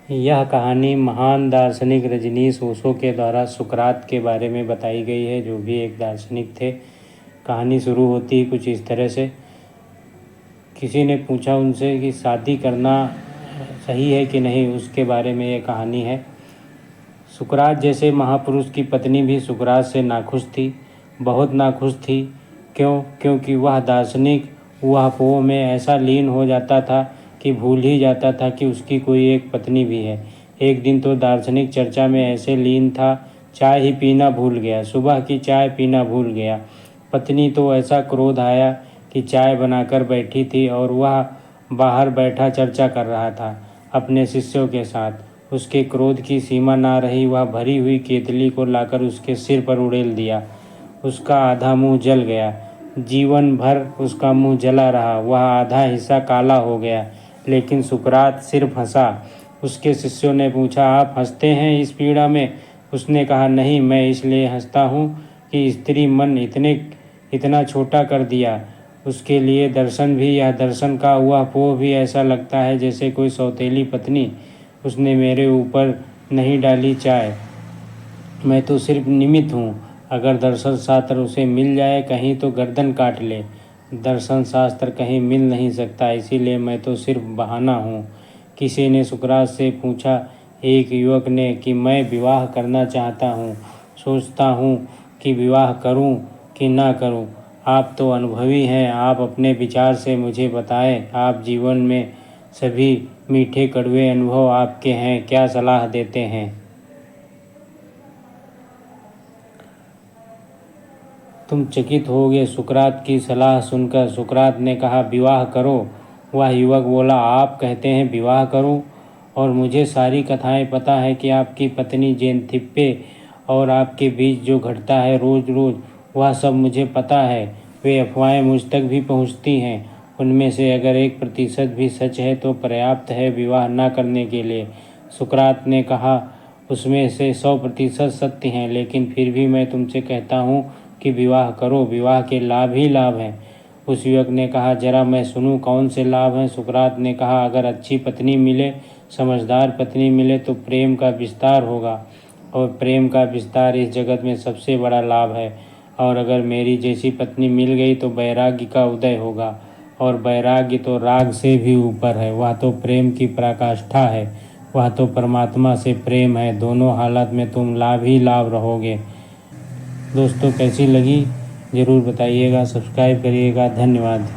यह कहानी महान दार्शनिक रजनीश ओशो के द्वारा सुकरात के बारे में बताई गई है, जो भी एक दार्शनिक थे। कहानी शुरू होती कुछ इस तरह से। किसी ने पूछा उनसे कि शादी करना सही है कि नहीं, उसके बारे में ये कहानी है। सुकरात जैसे महापुरुष की पत्नी भी सुकरात से नाखुश थी, बहुत नाखुश थी। क्योंकि वह दार्शनिक ऊहापोह में ऐसा लीन हो जाता था कि भूल ही जाता था कि उसकी कोई एक पत्नी भी है। एक दिन तो दार्शनिक चर्चा में ऐसे लीन था, चाय ही पीना भूल गया, सुबह की चाय पीना भूल गया। पत्नी तो ऐसा क्रोध आया कि चाय बनाकर बैठी थी और वह बाहर बैठा चर्चा कर रहा था अपने शिष्यों के साथ। उसके क्रोध की सीमा ना रही, वह भरी हुई केतली को लाकर उसके सिर पर उड़ेल दिया। उसका आधा मुंह जल गया। जीवन भर उसका मुंह जला रहा, वह आधा हिस्सा काला हो गया। लेकिन सुकरात सिर्फ हंसा। उसके शिष्यों ने पूछा, आप हंसते हैं इस पीड़ा में? उसने कहा, नहीं, मैं इसलिए हंसता हूँ कि स्त्री मन इतना छोटा कर दिया। उसके लिए दर्शन भी, यह दर्शन का हुआ पोह भी ऐसा लगता है जैसे कोई सौतेली पत्नी। उसने मेरे ऊपर नहीं डाली चाय, मैं तो सिर्फ निमित्त हूँ। अगर दर्शन शास्त्र उसे मिल जाए कहीं तो गर्दन काट ले। दर्शन शास्त्र कहीं मिल नहीं सकता, इसीलिए मैं तो सिर्फ बहाना हूँ। किसी ने सुकरात से पूछा, एक युवक ने, कि मैं विवाह करना चाहता हूँ, सोचता हूँ कि विवाह करूँ कि ना करूँ। आप तो अनुभवी हैं, आप अपने विचार से मुझे बताएं। आप जीवन में सभी मीठे कड़वे अनुभव आपके हैं, क्या सलाह देते हैं? तुम चकित होगे सुकरात की सलाह सुनकर। सुकरात ने कहा, विवाह करो। वह युवक बोला, आप कहते हैं विवाह करूं, और मुझे सारी कथाएं पता है कि आपकी पत्नी जेनथिप्पे और आपके बीच जो घटता है रोज़ रोज़, वह सब मुझे पता है। वे अफवाहें मुझ तक भी पहुंचती हैं। उनमें से अगर 1% भी सच है तो पर्याप्त है विवाह न करने के लिए। सुकरात ने कहा, उसमें से 100% सत्य हैं, लेकिन फिर भी मैं तुमसे कहता हूँ कि विवाह करो, विवाह के लाभ ही लाभ हैं। उस युवक ने कहा, जरा मैं सुनूं, कौन से लाभ हैं? सुकरात ने कहा, अगर अच्छी पत्नी मिले, समझदार पत्नी मिले तो प्रेम का विस्तार होगा, और प्रेम का विस्तार इस जगत में सबसे बड़ा लाभ है। और अगर मेरी जैसी पत्नी मिल गई तो वैराग्य का उदय होगा, और वैराग्य तो राग से भी ऊपर है। वह तो प्रेम की पराकाष्ठा है, वह तो परमात्मा से प्रेम है। दोनों हालत में तुम लाभ ही लाभ रहोगे। दोस्तों, कैसी लगी ज़रूर बताइएगा, सब्सक्राइब करिएगा। धन्यवाद।